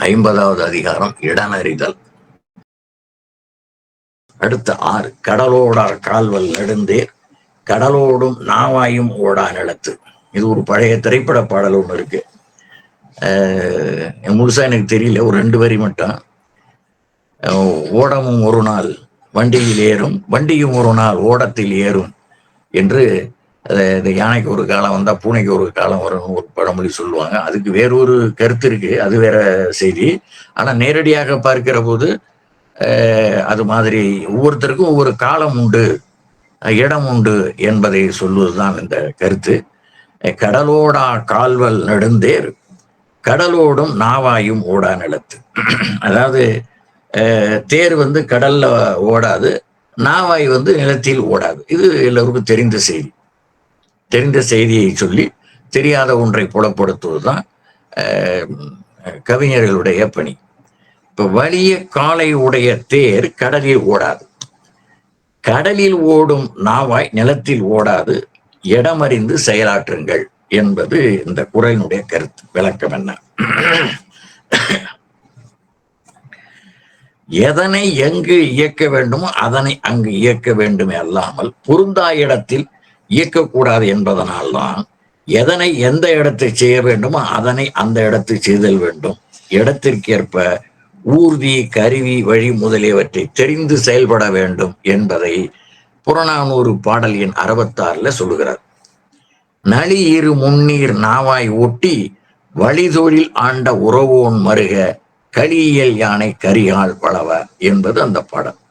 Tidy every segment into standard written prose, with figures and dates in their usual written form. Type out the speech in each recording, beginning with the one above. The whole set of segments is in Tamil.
50வது அதிகாரம் இடனறிதல். அடுத்த 6 கடலோடார் கால்வல் நெடுந்தேர் கடலோடும் நாவாயும் ஓடா நிலத்து. இது ஒரு பழைய திரைப்பட பாடல் ஒன்று இருக்கு. முழுசா எனக்கு தெரியல, ஒரு 2 வரி மட்டும். ஓடமும் ஒரு நாள் வண்டியில் ஏறும், வண்டியும் ஒரு நாள் ஓடத்தில் ஏறும் என்று இந்த யானைக்கு ஒரு காலம் வந்தா பூனைக்கு ஒரு காலம் வரும்னு ஒரு பழமொழி சொல்லுவாங்க. அதுக்கு வேறொரு கருத்து இருக்கு, அது வேற செய்தி. ஆனா நேரடியாக பார்க்கிற போது அது மாதிரி ஒவ்வொருத்தருக்கும் ஒவ்வொரு காலம் உண்டு, இடம் உண்டு என்பதை சொல்வதுதான் இந்த கருத்து. கடலோடா கால்வல் நெடுந்தேர் கடலோடும் நாவாயும் ஓடா நிலத்து. அதாவது தேர் கடல்ல ஓடாது, நாவாய் நிலத்தில் ஓடாது. இது எல்லோருக்கும் தெரிந்த செய்தி. தெரிந்த செய்தியை சொல்லி தெரியாத ஒன்றை புலப்படுத்துவதுதான் கவிஞர்களுடைய பணி. இப்ப வலிய காலை உடைய தேர் கடலில் ஓடாது, கடலில் ஓடும் நாவாய் நிலத்தில் ஓடாது, இடமறிந்து செயலாற்றுங்கள் என்பது இந்த குறளினுடைய கருத்து. விளக்கம் என்ன? எதனை எங்கு இயக்க வேண்டுமோ அதனை அங்கு இயக்க வேண்டுமே அல்லாமல் பொருந்தா இடத்தில் இயக்கக்கூடாது என்பதனால்தான் எதனை எந்த இடத்தை செய்ய வேண்டுமோ அதனை அந்த இடத்தை செய்தல் வேண்டும். இடத்திற்கேற்ப ஊர்தி கருவி வழி முதலியவற்றை தெரிந்து செயல்பட வேண்டும் என்பதை புறநானூறு பாடல் எண் 66 சொல்லுகிறார். நளி இரு முன்னீர் நாவாய் ஓட்டி வழிதொழில் ஆண்ட உறவோன் மருக களியியல் யானை கரிகால் பழவ என்பது அந்த பாடல்.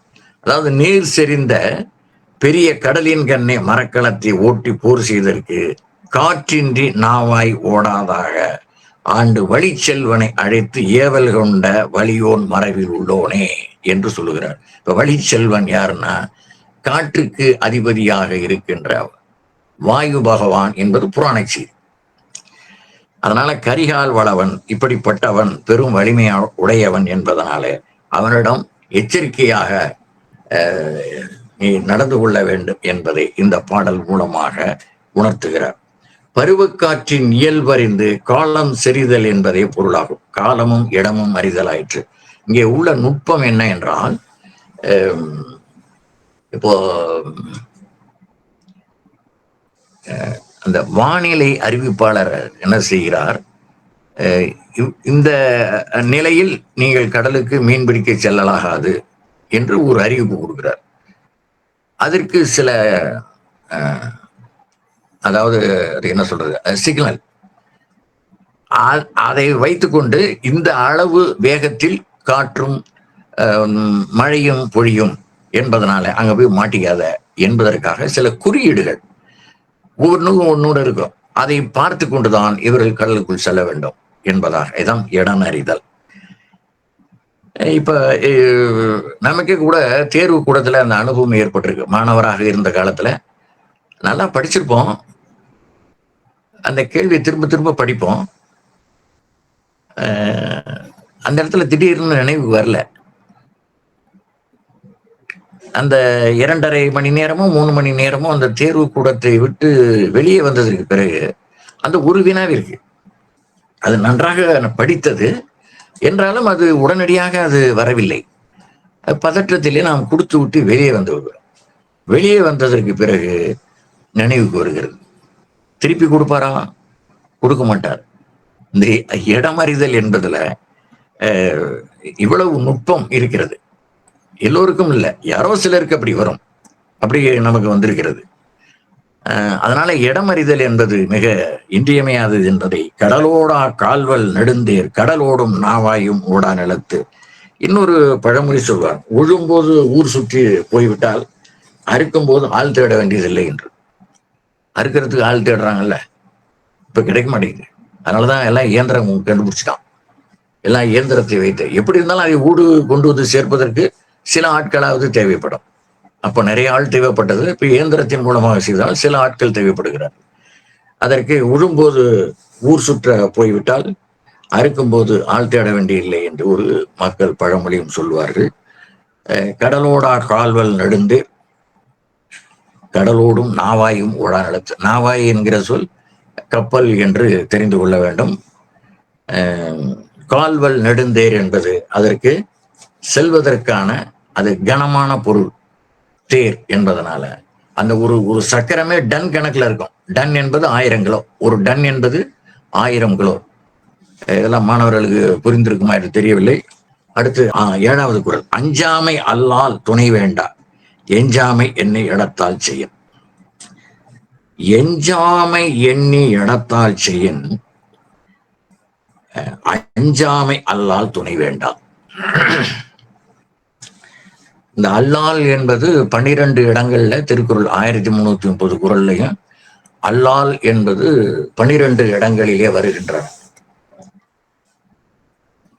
அதாவது நீர் செறிந்த பெரிய கடலின் கண்ணே மரக்கலத்தை ஓட்டி போர் செய்தற்கு காற்றின்றி நாவாய் ஓடாதாக ஆண்டு வழிச்செல்வனை அழைத்து ஏவல் கொண்ட வலியோன் மறைவில் உள்ளோனே என்று சொல்லுகிறார். இப்ப வழிச்செல்வன் யாருன்னா காற்றுக்கு அதிபதியாக இருக்கின்ற வாயு பகவான் என்பது புராண செய்தி. அதனால கரிகால் வளவன் இப்படிப்பட்டவன் பெரும் வலிமையா உடையவன் என்பதனால அவனிடம் எச்சரிக்கையாக நீ நடந்து கொள்ள வேண்டும் என்பதை இந்த பாடல் மூலமாக உணர்த்துகிறார். பருவக்காற்றின் இயல்பறிந்து காலம் செறிதல் என்பதே பொருளாகும். காலமும் இடமும் அறிதலாயிற்று. இங்கே உள்ள நுட்பம் என்ன என்றால், இப்போ அந்த வானிலை அறிவிப்பாளர் என்ன செய்கிறார், இந்த நிலையில் நீங்கள் கடலுக்கு மீன்பிடிக்க செல்லலாகாது என்று ஒரு அறிவிப்பு கொடுக்கிறார். அதற்கு சில அதாவது அது என்ன சொல்றது சிக்னல், அதை வைத்துக்கொண்டு இந்த அளவு வேகத்தில் காற்றும் மழையும் பொழியும் என்பதனால அங்க போய் மாட்டிக்காத என்பதற்காக சில குறியீடுகள் ஒவ்வொன்றுக்கும் ஒன்னோடு இருக்கும். அதை பார்த்து கொண்டுதான் இவர்கள் கடலுக்குள் செல்ல வேண்டும் என்பதாக இதான் இடம் அறிதல். இப்ப நமக்கே கூட தேர்வு கூடத்துல அந்த அனுபவம் ஏற்பட்டிருக்கு. மாணவராக இருந்த காலத்துல நல்லா படிச்சிருப்போம், அந்த கேள்வியை திரும்ப திரும்ப படிப்போம். அந்த இடத்துல திடீர்னு நினைவு வரல. அந்த 2.5 மணி நேரமோ 3 மணி நேரமோ அந்த தேர்வு கூடத்தை விட்டு வெளியே வந்ததற்கு பிறகு அந்த ஒரு வினாவிற்கு அது நன்றாக படித்தது என்றாலும் அது உடனடியாக அது வரவில்லை. பதற்றத்திலே நாம் கொடுத்து விட்டு வெளியே வந்து விடுறோம். வெளியே வந்ததற்கு பிறகு நினைவுக்கு வருகிறது. திருப்பி கொடுப்பாரா? கொடுக்க மாட்டார். இந்த இடமறிதல் என்பதுல இவ்வளவு நுட்பம் இருக்கிறது. எல்லோருக்கும் இல்லை, யாரோ சிலருக்கு அப்படி வரும், அப்படி நமக்கு வந்திருக்கிறது. அதனால இடமறிதல் என்பது மிக இன்றியமையாதது என்பதை கடலோடா கால்வல் நெடுந்தேர் கடலோடும் நாவாயும் ஓடா நிலத்து. இன்னொரு பழமொழி சொல்வார், உழும்போது ஊர் சுற்றி போய்விட்டால் அறுக்கும் போது ஆள் தேட வேண்டியதில்லை என்று. அறுக்கிறதுக்கு ஆள் தேடுறாங்கல்ல, இப்ப கிடைக்க மாட்டேங்குது. அதனாலதான் எல்லாம் இயந்திரம் கண்டுபிடிச்சிட்டான். எல்லாம் இயந்திரத்தை வைத்து எப்படி இருந்தாலும் அதை ஊடு கொண்டு வந்து சேர்ப்பதற்கு சில ஆட்களாவது தேவைப்படும். அப்போ நிறைய ஆள் தேவைப்பட்டது. இப்ப இயந்திரத்தின் மூலமாக செய்தால் சில ஆட்கள் தேவைப்படுகிறார். அதற்கு உழும்போது ஊர் சுற்ற போய்விட்டால் அறுக்கும் போது ஆள் தேட வேண்டியதில்லை என்று ஒரு மக்கள் பழமொழியும் சொல்வார்கள். கடலோடா கால்வல் நெடுந்து கடலோடும் நாவாயும் ஓடா நிலத்து. நாவாய் என்கிற சொல் கப்பல் என்று தெரிந்து கொள்ள வேண்டும். கால்வல் நெடுந்தேர் என்பது அதற்கு செல்வதற்கான அது கனமான பொருள் தேர் என்பதனால அந்த ஒரு ஒரு சக்கரமே டன் கணக்குல இருக்கும். டன் என்பது 1000 கிலோ, ஒரு டன் என்பது 1000 கிலோ. இதெல்லாம் மாணவர்களுக்கு புரிந்திருக்குமா என்று தெரியவில்லை. அடுத்து 7வது குறள், அஞ்சாமை அல்லால் துணை வேண்டா எஞ்சாமை என்னை இடத்தால் செய்யன். எஞ்சாமை எண்ணி இடத்தால் செய்யன், அஞ்சாமை அல்லால் துணை வேண்டாம். இந்த அல்லால் என்பது 12 இடங்கள்ல திருக்குறள் 1330 குறள்லையும் அல்லால் என்பது 12 இடங்களிலே வருகின்றன.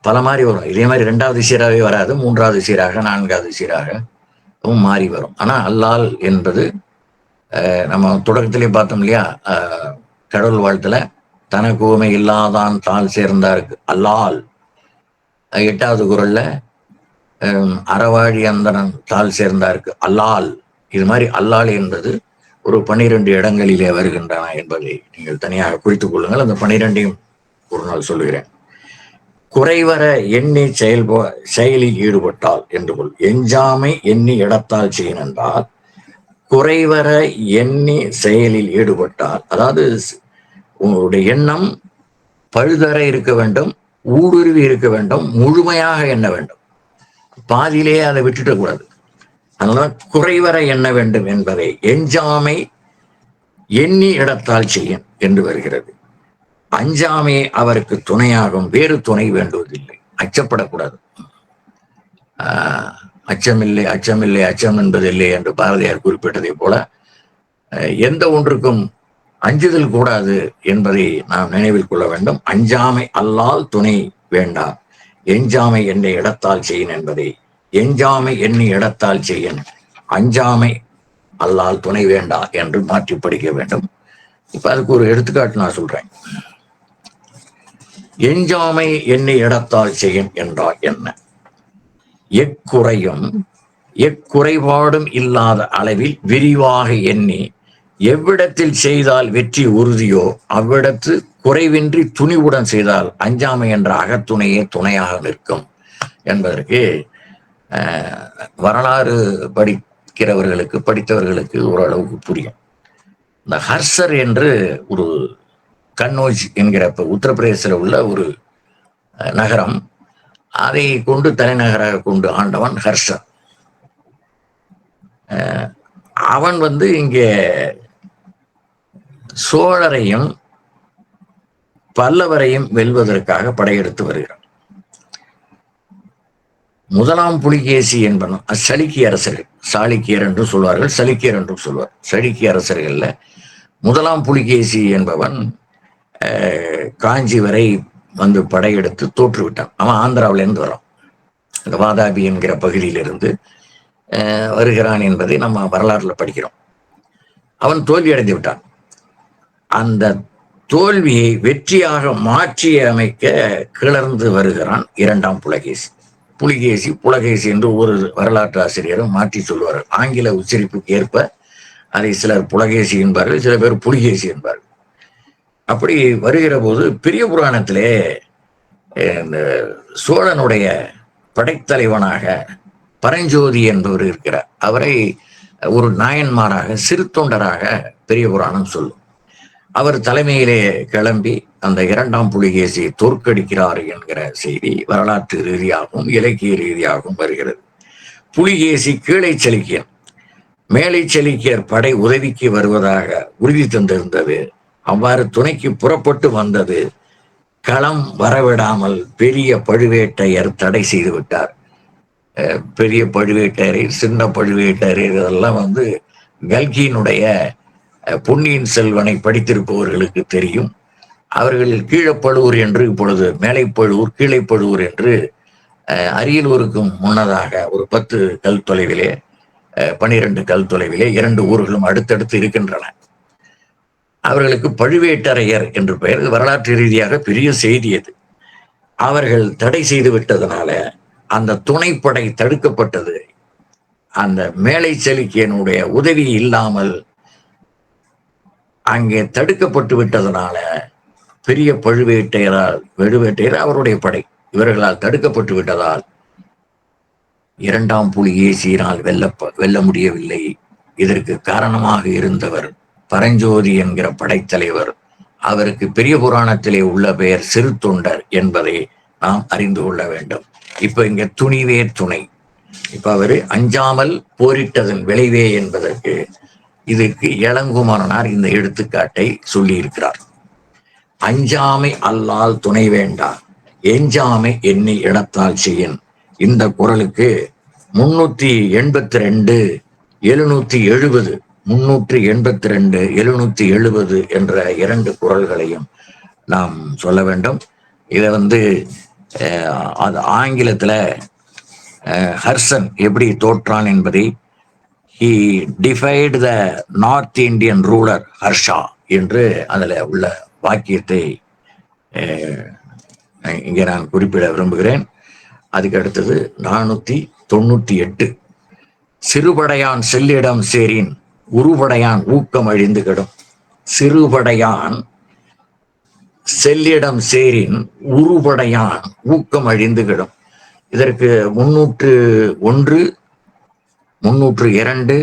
பல மாதிரி வரும். இதே மாதிரி 2வது சீராகவே வராது, 3வது சீராக, 4வது சீராக மாறி வரும். ஆனா அல்லால் என்பது நம்ம தொடக்கத்திலே பார்த்தோம் இல்லையா, கடவுள் வாழ்த்துல தனக்கு ஊமை இல்லாதான் தாள் சேர்ந்தாருக்கு அல்லால். 8வது குறள்ல அறவாழி அந்தரன் தாள் சேர்ந்தாருக்கு அல்லால். இது மாதிரி அல்லால் என்பது ஒரு 12 இடங்களிலே வருகின்றன என்பதை நீங்கள் தனியாக குறித்துக் கொள்ளுங்கள். அந்த 12ஐயும் ஒரு நாள் சொல்லுகிறேன். குறைவர எண்ணி செயலில் ஈடுபட்டால் என்று கொள். எஞ்சாமை எண்ணி இடத்தால் செய்யன் என்றால் குறைவர எண்ணி செயலில் ஈடுபட்டால், அதாவது உங்களுடைய எண்ணம் பழுதர இருக்க வேண்டும், ஊடுருவி இருக்க வேண்டும், முழுமையாக எண்ண வேண்டும், பாதியிலேயே அதை விட்டுட்ட கூடாது. அதனால குறைவர எண்ண வேண்டும் என்பதை எஞ்சாமை எண்ணி இடத்தால் செய்யன் என்று வருகிறது. அஞ்சாமையை அவருக்கு துணையாகும், வேறு துணை வேண்டுவதில்லை. அச்சப்படக்கூடாது. அச்சமில்லை அச்சமில்லை அச்சம் என்பதில்லை என்று பாரதியார் குறிப்பிட்டதை போல எந்த ஒன்றுக்கும் அஞ்சுதல் கூடாது என்பதை நாம் நினைவில் கொள்ள வேண்டும். அஞ்சாமை அல்லால் துணை வேண்டா எஞ்சாமை என்னை இடத்தால் செய்யன் என்பதை எஞ்சாமை எண்ணி இடத்தால் செய்யன், அஞ்சாமை அல்லால் துணை வேண்டா என்று மாற்றி படிக்க வேண்டும். இப்ப அதுக்கு ஒரு எடுத்துக்காட்டு நான் சொல்றேன். எஞ்சாமை என்னை இடத்தால் செய்யன் என்றால் என்ன? எக்குறையும் எக்குறைபாடும் இல்லாத அளவில் விரிவாக எண்ணி எவ்விடத்தில் செய்தால் வெற்றி உறுதியோ அவ்விடத்து குறைவின்றி துணிவுடன் செய்தால் அஞ்சாமை என்ற அகத்துணையே துணையாக நிற்கும் என்பதற்கு வரலாறு படித்தவர்களுக்கு ஓரளவுக்கு புரியும். இந்த ஹர்ஷர் என்று ஒரு கன்னோஜ் என்கிற உத்தரப்பிரதேசத்தில் உள்ள ஒரு நகரம், அதை கொண்டு தலைநகராக கொண்டு ஆண்டவன் ஹர்ஷர். அவன் இங்கே சோழரையும் பல்லவரையும் வெல்வதற்காக படையெடுத்து வருகிறான். முதலாம் புலிகேசி என்பவன் சலிக்கிய அரசர்கள், சாளுக்கியர் என்று சொல்வார்கள், சலிக்கியர் என்றும் சொல்வார். சலிக்கிய அரசர்கள்ல முதலாம் புலிகேசி என்பவன் காஞ்சி வரை படையெடுத்து தோற்றுவிட்டான். அவன் ஆந்திராவிலிருந்து வரான், இந்த வாதாபி என்கிற பகுதியிலிருந்து வருகிறான் என்பதை நம்ம வரலாறுல படிக்கிறோம். அவன் தோல்வி அடைந்து விட்டான். அந்த தோல்வியை வெற்றியாக மாற்றி அமைக்க கிளர்ந்து வருகிறான் 2ஆம் புலகேசி. புலகேசி என்று ஒரு வரலாற்று ஆசிரியரும் மாற்றி சொல்வார்கள். ஆங்கில உச்சரிப்புக்கு ஏற்ப அதை சிலர் புலகேசி என்பார்கள், சில பேர் புலிகேசி என்பார்கள். அப்படி வருகிற போது பெரிய புராணத்திலே இந்த சோழனுடைய படைத்தலைவனாக பரஞ்சோதி என்பவர் இருக்கிறார். அவரை ஒரு நாயன்மாராக சிறு தொண்டராக பெரிய புராணம் சொல்லும். அவர் தலைமையிலே கிளம்பி அந்த 2ஆம் புலிகேசியை தோற்கடிக்கிறார் என்கிற செய்தி வரலாற்று ரீதியாகவும் இலக்கிய ரீதியாகவும் வருகிறது. புலிகேசி கீழே செலுக்கியன், மேலை செலுக்கியர் படை உதவிக்கு வருவதாக உறுதி தந்திருந்தது. அவ்வாறு துணைக்கு புறப்பட்டு வந்தது. களம் வரவிடாமல் பெரிய பழுவேட்டையர் தடை செய்து விட்டார். பெரிய பழுவேட்டையரை, சின்ன பழுவேட்டையரை, இதெல்லாம் கல்கியினுடைய பொன்னியின் செல்வனை படித்திருப்பவர்களுக்கு தெரியும். அவர்கள் கீழப்பழுவூர் என்று, இப்பொழுது மேலைப்பழுவூர், கீழைப்பழுவூர் என்று அரியலூருக்கு முன்னதாக ஒரு 10 கல் தொலைவிலே, 12 கல் தொலைவிலே 2 ஊர்களும் அடுத்தடுத்து இருக்கின்றன. அவர்களுக்கு பழுவேட்டரையர் என்று பெயர். வரலாற்று ரீதியாக பெரிய செய்தி அது. அவர்கள் தடை செய்து விட்டதனால அந்த துணைப்படை தடுக்கப்பட்டது. அந்த மேலை செலுக்கியனுடைய உதவி இல்லாமல் அங்கே தடுக்கப்பட்டு விட்டதனால பெரிய பழுவேட்டையர் அவருடைய படை இவர்களால் தடுக்கப்பட்டு விட்டதால் இரண்டாம் புலியை சீரால் வெல்ல முடியவில்லை. இதற்கு காரணமாக இருந்தவர் பரஞ்சோதி என்கிற படைத்தலைவர். அவருக்கு பெரிய புராணத்திலே உள்ள பெயர் சிறு தொண்டர் என்பதை நாம் அறிந்து கொள்ள வேண்டும். இப்ப இங்க துணிவே துணை. இப்ப அவரு அஞ்சாமல் போரிட்டதன் விளைவே என்பதற்கு இதுக்கு இளங்குமரனார் இந்த எடுத்துக்காட்டை சொல்லி இருக்கிறார். அஞ்சாமை அல்லால் துணை வேண்டாம், எஞ்சாமை எண்ணி இடத்தால் செய்யின். இந்த குறளுக்கு 382 770 382 770 என்ற 2 குறள்களையும் நாம் சொல்ல வேண்டும். இதை அது ஆங்கிலத்துல ஹர்சன் எப்படி தோற்றான் என்பதை he defied the North Indian ruler Harsha என்று அதுல உள்ள வாக்கியத்தை இங்கே நான் குறிப்பிட விரும்புகிறேன். அதுக்கு அடுத்தது 498 சிறுபடையான் செல்லிடம் சேரின் உருபடையான் ஊக்கம் அழிந்து கெடும். சிறுபடையான் செல்லிடம் சேரின் உருபடையான் ஊக்கம் அழிந்து கெடும். இதற்கு 301 302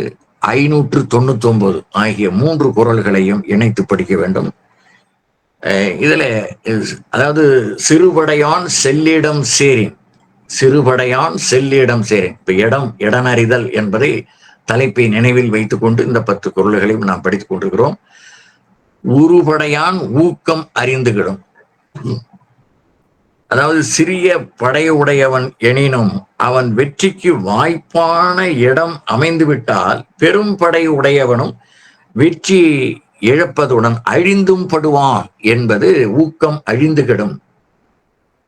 599 ஆகிய 3 குறள்களையும் இணைத்து படிக்க வேண்டும். இதுல அதாவது சிறுபடையான் செல்லிடம் சேரின், சிறுபடையான் செல்லிடம் சேரின். இப்ப இடனறிதல் என்பதை தலைப்பை நினைவில் வைத்துக் கொண்டு இந்த 10 குறள்களையும் நாம் படித்துக் கொண்டிருக்கிறோம். உருபடையான் ஊக்கம் அறிந்துகிடும். அதாவது சிறிய படையுடையவன் எனினும் அவன் வெற்றிக்கு வாய்ப்பான இடம் அமைந்துவிட்டால் பெரும் படை உடையவனும் வெற்றி இழப்பதுடன் அழிந்தும் படுவான் என்பது ஊக்கம் அழிந்துகிடும்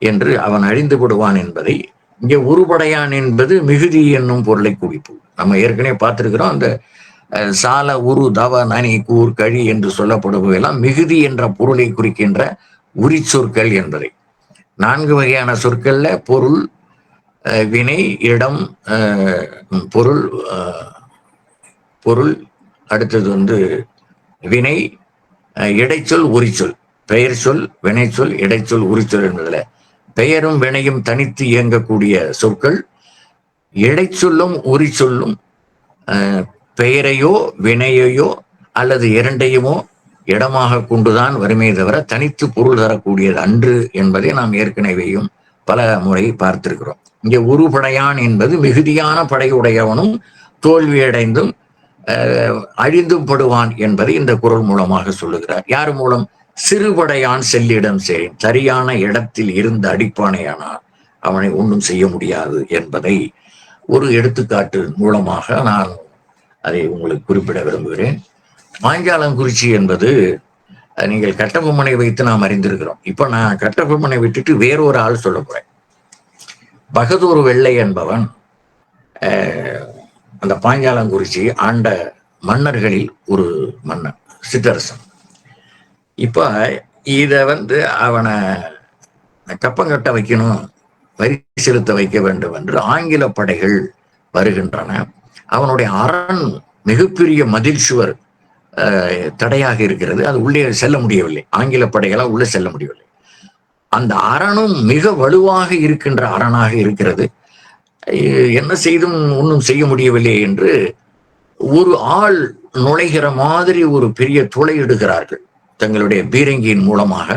என்று அவன் அழிந்து விடுவான் என்பதை இங்கே உருபடையான் என்பது மிகுதி என்னும் பொருளை குறிப்பு. நம்ம ஏற்கனவே பார்த்திருக்கிறோம். அந்த சால உரு தவ நனி கூர் கழி என்று சொல்லப்படுவதெல்லாம் மிகுதி என்ற பொருளை குறிக்கின்ற உரி சொற்கள் என்பதை. 4 வகையான சொற்கள்ல பொருள், வினை, இடம், பொருள் அடுத்தது வினை, இடைச்சொல், உரிச்சொல். பெயர் சொல், வினைச்சொல், இடைச்சொல், உரிச்சொல் என்பதுல பெயரும் வினையும் தனித்து இயங்கக்கூடிய சொற்கள். இடைச்சொல்லும் உரிச்சொல்லும் பெயரையோ வினையையோ அல்லது இரண்டையுமோ இடமாக கொண்டுதான் வருமே தவிர தனித்து பொருள் தரக்கூடியது அன்று என்பதை நாம் ஏற்கனவேயும் பல முறை பார்த்திருக்கிறோம். இங்கே உருபடையான் என்பது மிகுதியான படையுடையவனும் தோல்வியடைந்தும் அழிந்தும் படுவான் என்பதை இந்த குறள் மூலமாக சொல்லுகிறார். யார் மூலம்? சிறுபடையான் செல்லிடம் சேரின். சரியான இடத்தில் இருந்து அடிப்பானையானால் அவனை ஒன்றும் செய்ய முடியாது என்பதை ஒரு எடுத்துக்காட்டு மூலமாக நான் அதை உங்களுக்கு குறிப்பிட விரும்புகிறேன். பாஞ்சாலங்குறிச்சி என்பது நீங்கள் கட்டபொம்மனை வைத்து நாம் அறிந்திருக்கிறோம். இப்ப நான் கட்டபொம்மனை விட்டுட்டு வேறொரு ஆள் சொல்ல போறேன். பகதூர் வெள்ளை என்பவன் அந்த பாஞ்சாலங்குறிச்சி ஆண்ட மன்னர்களில் ஒரு மன்னன், சிற்றரசன். இப்ப இத அவனை கப்பங்கட்ட வைக்கணும், வரி செலுத்த வைக்க வேண்டும் என்று ஆங்கில படைகள் வருகின்றன. அவனுடைய அரண் மிகப்பெரிய மதில் சுவர் தடையாக இருக்கிறது. அது உள்ளே செல்ல முடியவில்லை. ஆங்கில படைகளால் உள்ளே செல்ல முடியவில்லை. அந்த அரணும் மிக வலுவாக இருக்கின்ற அரணாக இருக்கிறது. என்ன செய்தும் ஒன்றும் செய்ய முடியவில்லை என்று ஒரு ஆள் நுழைகிற மாதிரி ஒரு பெரிய துளையிடுகிறார்கள் தங்களுடைய பீரங்கியின் மூலமாக.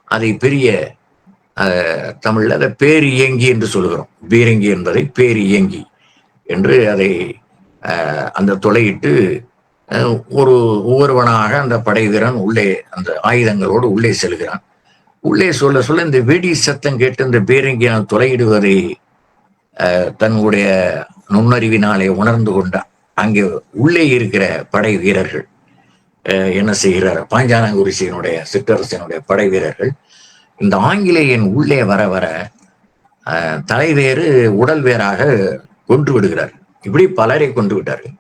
அதை பெரிய தமிழ்ல அதை பேரியங்கி என்று சொல்லுகிறோம். பீரங்கி என்பதை பேரியங்கி என்று அதை அந்த துளையிட்டு ஒவ்வொருவனாக அந்த படை வீரன் உள்ளே அந்த ஆயுதங்களோடு உள்ளே செல்கிறான். உள்ளே சொல்ல சொல்ல இந்த வெடி சத்தம் கேட்டு இந்த பீரங்கியால் துளையிடுவதை தன்னுடைய நுண்ணறிவினாலே உணர்ந்து கொண்டான். அங்கே உள்ளே இருக்கிற படை வீரர்கள் என்ன செய்கிறார்? பாஞ்சாலங்குறிச்சியினுடைய சிற்றரசனுடைய படை வீரர்கள் இந்த ஆங்கிலேயன் உள்ளே வர வர தலை வேறு உடல் வேறாக கொன்று விடுகிறார். இப்படி பலரை கொன்று விட்டார்கள்.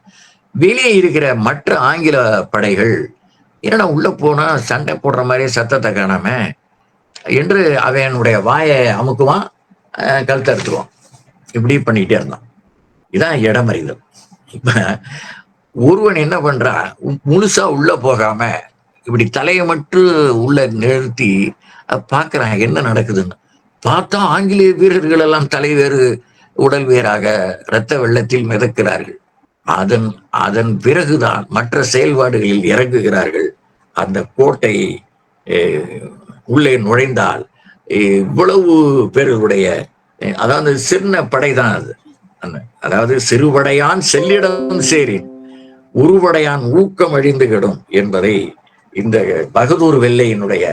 வெளியே இருக்கிற மற்ற ஆங்கில படைகள் என்னடா உள்ள போனா சண்டை போடுற மாதிரி சத்தத்தை காணாம என்று அவனுடைய வாயை அமுக்குவான், கழுத்தை அறுத்துருவான். இப்படி பண்ணிக்கிட்டே இருந்தான். இதான் இடமறிதல். இப்ப ஒருவன் என்ன பண்றான், முழுசா உள்ள போகாம இப்படி தலையை மட்டும் உள்ள நிறுத்தி பார்க்கறான் என்ன நடக்குதுன்னு. பார்த்தா ஆங்கிலேய வீரர்கள் எல்லாம் தலைவேறு உடல் வேறாக இரத்த வெள்ளத்தில் மிதக்கிறார்கள். அதன் அதன் பிறகுதான் மற்ற செயல்பாடுகளில் இறங்குகிறார்கள். அந்த கோட்டை உள்ளே நுழைந்தால் இவ்வளவு பேர்களுடைய அதாவது சின்ன படைதான் அது. அதாவது சிறுபடையான் செல்லிடம் சேரின் உருவடையான் ஊக்கம் அழிந்து கெடும் என்பதை இந்த பகதூர் வெள்ளையினுடைய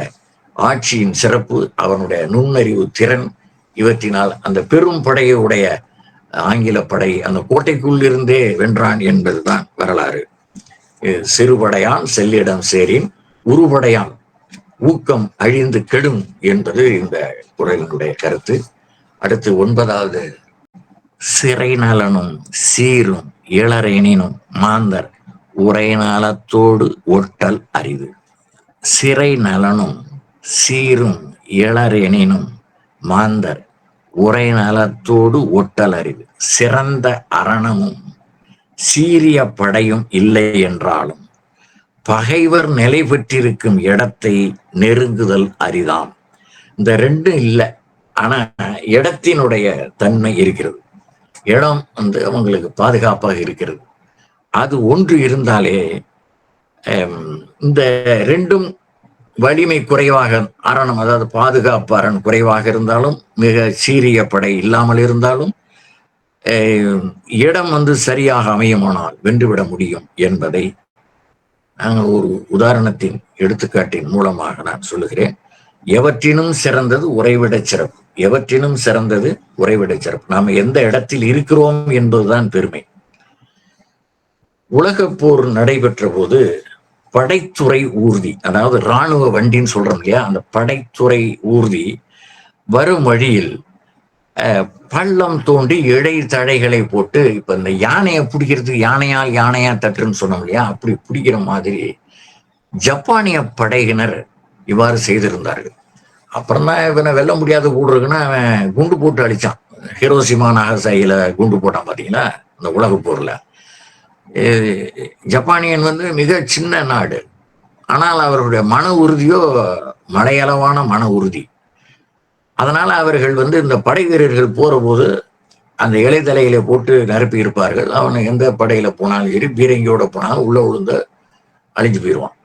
ஆட்சியின் சிறப்பு, அவனுடைய நுண்ணறிவு திறன், இவற்றினால் அந்த பெரும் படையுடைய ஆங்கில படை அந்த கோட்டைக்குள் இருந்தே வென்றான் என்பதுதான் வரலாறு. சிறுபடையான் செல்லிடம் சேரின் உருவடையான் ஊக்கம் அழிந்து கெடும் என்பது இந்த குறளினுடைய கருத்து. அடுத்து 9வது, சிறை நலனும் சீரும் இளரெனினும் மாந்தர் உரை நலத்தோடு ஒட்டல் அரிது. சிறை நலனும் சீரும் இளரெனினும் மாந்தர் உரை நலத்தோடு ஒட்டல் அரிது. சிறந்த அரணமும் சீரிய படையும் இல்லை என்றாலும் பகைவர் நிலை பெற்றிருக்கும் இடத்தை நெருங்குதல் அரிதாம். இந்த ரெண்டும் இல்லை, ஆனா இடத்தினுடைய தன்மை இருக்கிறது. இடம் அவங்களுக்கு பாதுகாப்பாக இருக்கிறது. அது ஒன்று இருந்தாலே இந்த ரெண்டும் வலிமை குறைவாக அரணம், அதாவது பாதுகாப்பு அரண் குறைவாக இருந்தாலும், மிக சீரிய படை இல்லாமல் இருந்தாலும் இடம் சரியாக அமையுமானால் வென்றுவிட முடியும் என்பதை நாங்கள் ஒரு உதாரணத்தின் எடுத்துக்காட்டின் மூலமாக நான் சொல்லுகிறேன். எவற்றினும் சிறந்தது உறைவிட சிறப்பு. எவற்றினும் சிறந்தது உறைவிட சிறப்பு. நாம் எந்த இடத்தில் இருக்கிறோம் என்பதுதான் பெருமை. உலகப் போர் நடைபெற்ற போது படைத்துறை ஊர்தி, அதாவது இராணுவ வண்டின்னு சொல்றோம் இல்லையா, அந்த படைத்துறை ஊர்தி வரும் வழியில் பள்ளம் தோண்டி இடை தடைகளை போட்டு, இப்ப இந்த யானையை பிடிக்கிறதுக்கு யானையா தட்டுன்னு சொன்னோம் இல்லையா, அப்படி பிடிக்கிற மாதிரி ஜப்பானிய படையினர் இவ்வாறு செய்திருந்தார்கள். அப்புறம் தான் இவனை வெல்ல முடியாத கூடுறதுன்னா அவன் குண்டு போட்டு அடிச்சான். ஹிரோஷிமா நாகசாகில குண்டு போட்டான் பாத்தீங்களா அந்த உலக போர்ல. ஜப்பானியன் மிக சின்ன நாடு, ஆனால் அவர்களுடைய மன உறுதியோ மலையளவான மன உறுதி. அதனால அவர்கள் இந்த படை வீரர்கள் போற போது அந்த இலைத்தலையில போட்டு நிரப்பி இருப்பார்கள். அவனை எந்த படையில போனாலும் சரி, பீரங்கியோட போனாலும் உள்ள விழுந்து அழிஞ்சு போயிடுவான்.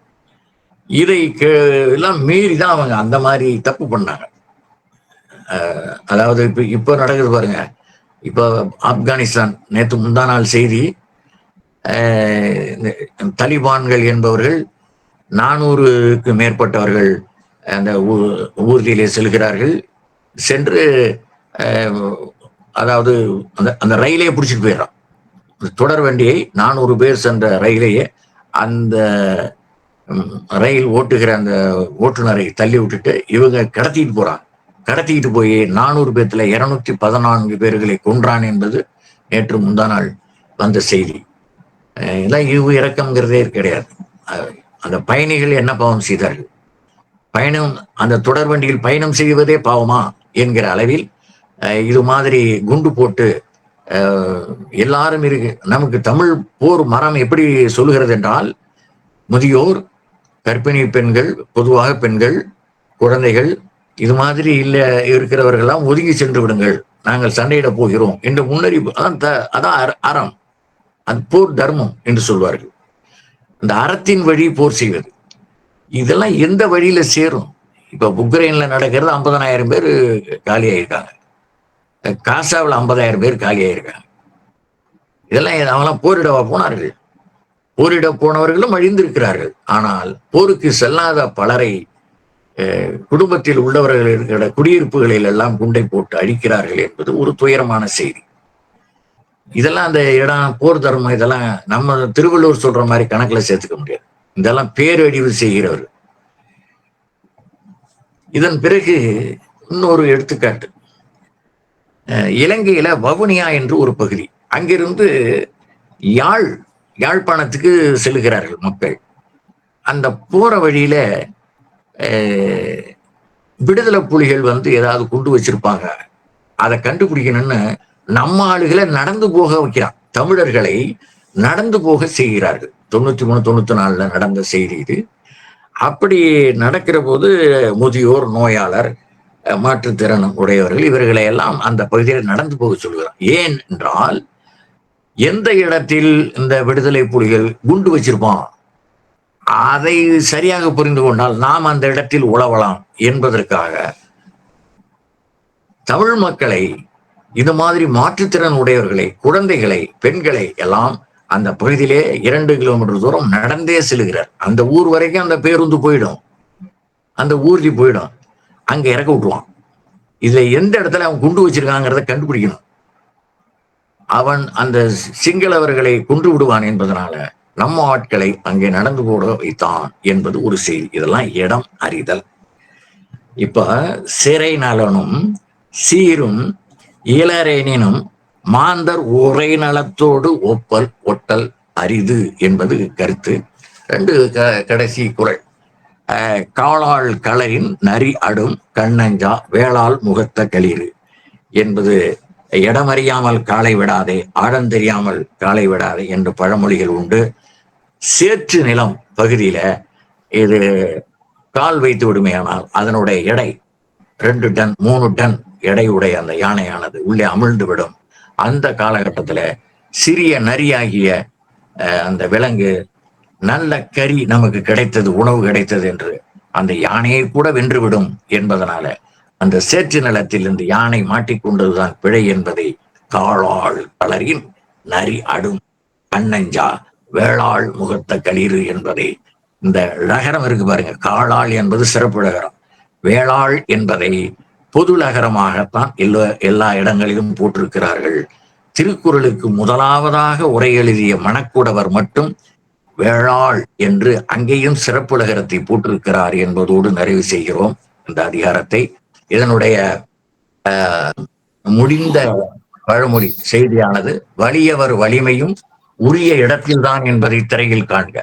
இதை எல்லாம் மீறி தான் அவங்க அந்த மாதிரி தப்பு பண்ணாங்க. அதாவது இப்ப நடக்குது பாருங்க. இப்ப ஆப்கானிஸ்தான் நேற்று முந்தா நாள் செய்தி, தலிபான்கள் என்பவர்கள் 400க்கு மேற்பட்டவர்கள் அந்த ஊர்தியிலே செல்கிறார்கள். சென்று அதாவது அந்த ரயிலையே பிடிச்சிட்டு போயிடறான். தொடர் வண்டியை 400 பேர் சென்ற ரயிலையே அந்த ரயில் ஓட்டுகிற அந்த ஓட்டுநரை தள்ளி விட்டுட்டு இவங்க கடத்திட்டு போறாங்க. கடத்திட்டு போய் 400 பேர்த்துல 214 பேர்களை கொன்றான் என்பது நேற்று முந்தா நாள் வந்த செய்தி. இதெல்லாம் ஈவு இறக்கம்ங்கிறதே கிடையாது. அந்த பயணிகள் என்ன பாவம் செய்தார்கள்? பயணம், அந்த தொடர் வண்டியில் பயணம் செய்வதே பாவமா என்கிற அளவில் இது மாதிரி குண்டு போட்டு எல்லாரும் இருக்கு. நமக்கு தமிழ் போர் மரம் எப்படி சொல்லுகிறது என்றால், முதியோர், கர்ப்பிணி பெண்கள், பொதுவாக பெண்கள், குழந்தைகள், இது மாதிரி இல்லை இருக்கிறவர்கள்லாம் ஒதுங்கி சென்று விடுங்கள், நாங்கள் சண்டையிட போகிறோம் என்ற முன்னறிவு. அதான் அறம், அது போர் தர்மம் என்று சொல்வார்கள். அந்த அறத்தின் வழி போர் செய்வது. இதெல்லாம் எந்த வழியில சேரும்? இப்ப உக்ரைன்ல நடக்கிறது 50,000 பேர் காலியாயிருக்காங்க. காசாவில் 50,000 பேர் காலியாயிருக்காங்க. இதெல்லாம் அவங்களாம் போரிடவா போனார்கள்? போரிட போனவர்களும் அழிந்திருக்கிறார்கள். ஆனால் போருக்கு செல்லாத பலரை குடும்பத்தில் உள்ளவர்கள் குடியிருப்புகளில் எல்லாம் குண்டை போட்டு அழிக்கிறார்கள் என்பது ஒரு துயரமான செய்தி. இதெல்லாம் அந்த இடம் போர் தர்மம், இதெல்லாம் நம்ம திருவள்ளுவர் சொல்ற மாதிரி கணக்குல சேர்த்துக்க முடியாது. இதெல்லாம் பேரழிவு செய்கிறவர்கள். இதன் பிறகு இன்னொரு எடுத்துக்காட்டு, இலங்கையில வவுனியா என்று ஒரு பகுதி, அங்கிருந்து யாழ்ப்பாணத்துக்கு செல்கிறார்கள் மக்கள். அந்த போற வழியில விடுதலை புலிகள் ஏதாவது கொண்டு வச்சிருப்பாங்க, அதை கண்டுபிடிக்கணும்னு நம்ம ஆளுகளை நடந்து போக வைக்கிறான். தமிழர்களை நடந்து போக செய்கிறார்கள். 93, 94 நடந்த செய்தி இது. அப்படி நடக்கிற போது முதியோர், நோயாளர், மாற்றுத்திறன் உடையவர்கள் இவர்களை எல்லாம் அந்த பகுதியில் நடந்து போக சொல்கிறார். ஏன் என்றால், எந்த இடத்தில் இந்த விடுதலை புலிகள் குண்டு வச்சிருப்பான் அதை சரியாக புரிந்து கொண்டால் நாம் அந்த இடத்தில் உழவலாம் என்பதற்காக தமிழ் மக்களை, இது மாதிரி மாற்றுத்திறன் உடையவர்களை, குழந்தைகளை, பெண்களை எல்லாம் அந்த பகுதியிலே 2 கிலோமீட்டர் தூரம் நடந்தே செல்கிறார். அந்த ஊர் வரைக்கும் அந்த பேருந்து போயிடும், அந்த ஊர்தி போயிடும், அங்க இறக்க விட்டுருவான். இதுல எந்த இடத்துல அவன் குண்டு வச்சிருக்காங்கிறத கண்டுபிடிக்கணும். அவன் அந்த சிங்களவர்களை கொன்று விடுவான் என்பதனால நம்ம ஆட்களை அங்கே நடந்து போட வைத்தான் என்பது ஒரு செய்தி. இதெல்லாம் இடம் அறிதல். இப்ப சிறை நலனும் சீரும் இளரேனினும் மாந்தர் உரை நலத்தோடு ஒப்பல் ஒட்டல் அரிது என்பது கருத்து. 2 கடைசி குறள். காளாள் களரின் நரி அடும் கண்ணஞ்சா வேளாள் முகத்த களிறு என்பது இடமறியாமல் காலை விடாதே, ஆழம் தெரியாமல் காலை விடாதே என்று பழமொழிகள் உண்டு. சேற்று நிலம் பகுதியில இது கால் வைத்து விடுமையானால் அதனுடைய எடை 2 டன் 3 டன் எடையுடைய அந்த யானையானது உள்ளே அமிழ்ந்து விடும். அந்த காலகட்டத்துல சிறிய நரியாகிய அந்த விலங்கு நல்ல கறி நமக்கு கிடைத்தது, உணவு கிடைத்தது என்று அந்த யானையை கூட வென்றுவிடும் என்பதனால அந்த சேற்று நிலத்தில் இந்த யானை மாட்டிக்கொண்டதுதான் பிழை என்பதை காளாள் களரின் நரி அடும் கண்ணஞ்சா வேளாள் முகத்த களிறு என்பதை, இந்த லகரம் இருக்கு பாருங்க, காளாள் என்பது சிறப்பு லகரம், வேளாள் என்பதை பொது லகரமாகத்தான் எல்லா இடங்களிலும் போட்டிருக்கிறார்கள். திருக்குறளுக்கு முதலாவதாக உரை எழுதிய மணக்குடவர் மட்டும் வேளாள் என்று அங்கேயும் சிறப்பு லகரத்தை போட்டிருக்கிறார் என்பதோடு நிறைவு செய்கிறோம் இந்த அதிகாரத்தை. இதனுடைய முடிந்த பழமொழி செய்தியானது, வலியவர் வலிமையும் உரிய இடத்தில்தான் என்பதை திரையில் காண்க.